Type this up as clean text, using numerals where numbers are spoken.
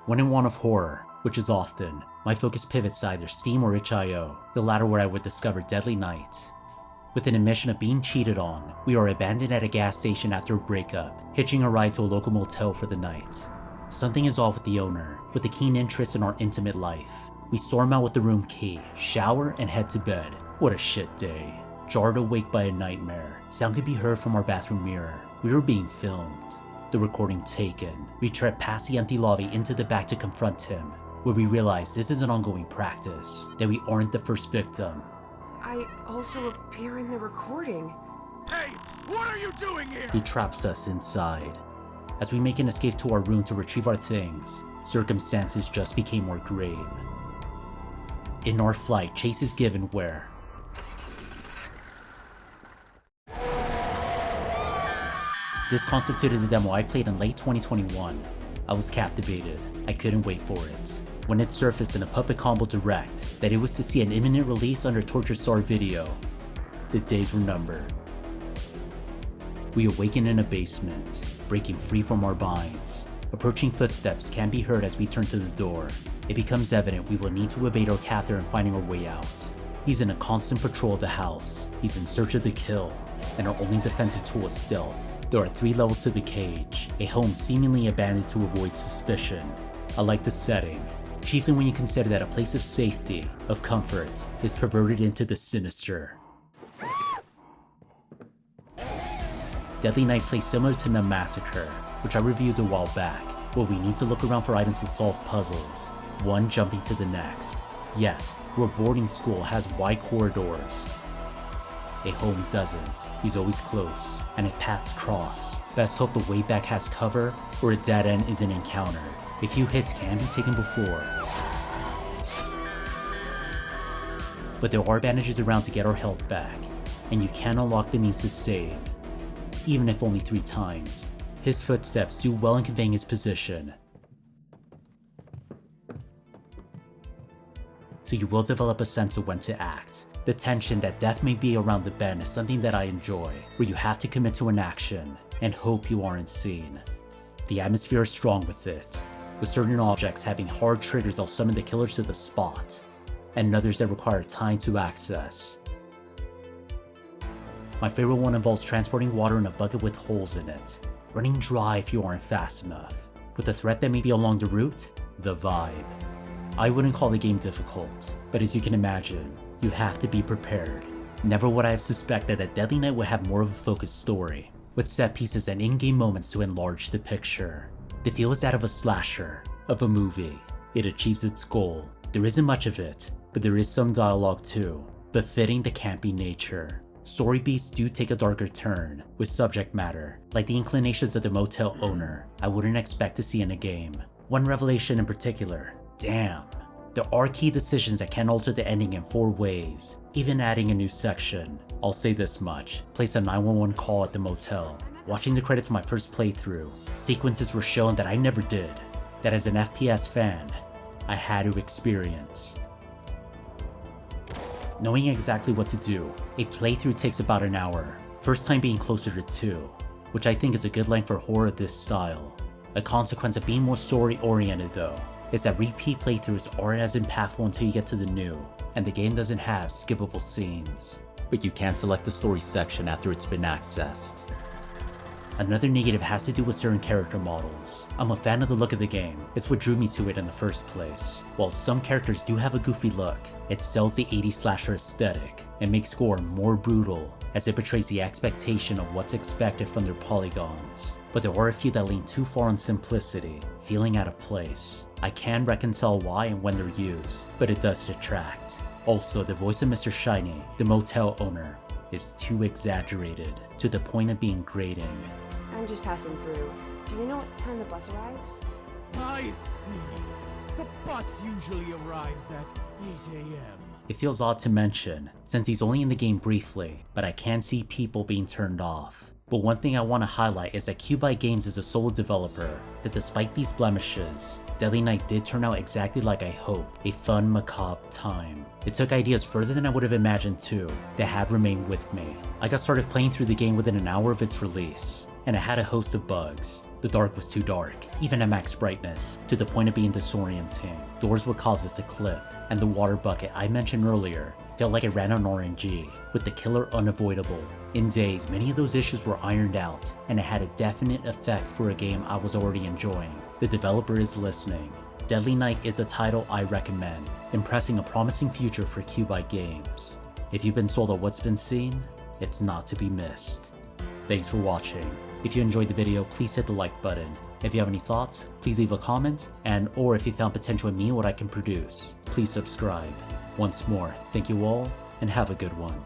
When in want of horror, which is often, my focus pivots to either Steam or itch.io, the latter where I would discover Deadly Night. With an admission of being cheated on, we are abandoned at a gas station after a breakup, hitching a ride to a local motel for the night. Something is off with the owner, with a keen interest in our intimate life. We storm out with the room key, shower, and head to bed. What a shit day. Jarred awake by a nightmare, sound could be heard from our bathroom mirror. We were being filmed. The recording taken. We tread past the empty lobby into the back to confront him, where we realize this is an ongoing practice, that we aren't the first victim. I also appear in the recording. Hey, what are you doing here? He traps us inside. As we make an escape to our room to retrieve our things, circumstances just became more grave. In our flight, chase is given where this constituted the demo I played in late 2021. I was captivated. I couldn't wait for it. When it surfaced in a Puppetcombo direct that it was to see an imminent release under Torture Star video, the days were numbered. We awaken in a basement, breaking free from our binds. Approaching footsteps can be heard as we turn to the door. It becomes evident we will need to evade our captor and finding our way out. He's in a constant patrol of the house. He's in search of the kill, and our only defensive tool is stealth. There are 3 levels to the cage, a home seemingly abandoned to avoid suspicion. I like the setting, chiefly when you consider that a place of safety, of comfort, is perverted into the sinister. Deadly Night plays similar to the Massacre, which I reviewed a while back, where we need to look around for items to solve puzzles, one jumping to the next. Yet, where boarding school has wide corridors, a home doesn't. He's always close, and if paths cross, best hope the way back has cover or a dead end isn't encountered. A few hits can be taken before, but there are bandages around to get our health back, and you can unlock the means to save, even if only 3 times. His footsteps do well in conveying his position, so you will develop a sense of when to act. The tension that death may be around the bend is something that I enjoy, where you have to commit to an action and hope you aren't seen. The atmosphere is strong with it, with certain objects having hard triggers that'll summon the killers to the spot, and others that require time to access. My favorite one involves transporting water in a bucket with holes in it, running dry if you aren't fast enough. With a threat that may be along the route, the vibe. I wouldn't call the game difficult, but as you can imagine, you have to be prepared. Never would I have suspected that Deadly Night would have more of a focused story, with set pieces and in-game moments to enlarge the picture. The feel is that of a slasher, of a movie. It achieves its goal. There isn't much of it, but there is some dialogue too, befitting the campy nature. Story beats do take a darker turn, with subject matter, like the inclinations of the motel owner, I wouldn't expect to see in a game. One revelation in particular, damn. There are key decisions that can alter the ending in 4 ways, even adding a new section. I'll say this much, place a 911 call at the motel. Watching the credits of my first playthrough, sequences were shown that I never did, that as an FPS fan, I had to experience. Knowing exactly what to do, a playthrough takes about an hour, first time being closer to 2, which I think is a good length for horror of this style. A consequence of being more story oriented though, is that repeat playthroughs aren't as impactful until you get to the new, and the game doesn't have skippable scenes. But you can select the story section after it's been accessed. Another negative has to do with certain character models. I'm a fan of the look of the game, it's what drew me to it in the first place. While some characters do have a goofy look, it sells the 80s slasher aesthetic, and makes gore more brutal, as it betrays the expectation of what's expected from their polygons. But there are a few that lean too far on simplicity, feeling out of place. I can reconcile why and when they're used, but it does detract. Also, the voice of Mr. Shiny, the motel owner, is too exaggerated, to the point of being grating. I'm just passing through. Do you know what time the bus arrives? I see. The bus usually arrives at 8 a.m. It feels odd to mention, since he's only in the game briefly, but I can see people being turned off. But one thing I want to highlight is that Cubite Games is a solo developer, that despite these blemishes, Deadly Night did turn out exactly like I hoped, a fun, macabre time. It took ideas further than I would have imagined too, that have remained with me. I got started playing through the game within an hour of its release, and it had a host of bugs, The dark was too dark, even at max brightness, to the point of being disorienting. Doors would cause us to clip, and the water bucket I mentioned earlier felt like it ran on RNG, with the killer unavoidable. In days, many of those issues were ironed out, and it had a definite effect for a game I was already enjoying. The developer is listening. Deadly Night is a title I recommend, impressing a promising future for Cubite games. If you've been sold on what's been seen, it's not to be missed. Thanks for watching. If you enjoyed the video, please hit the like button. If you have any thoughts, please leave a comment, or if you found potential in me and what I can produce, please subscribe. Once more, thank you all, and have a good one.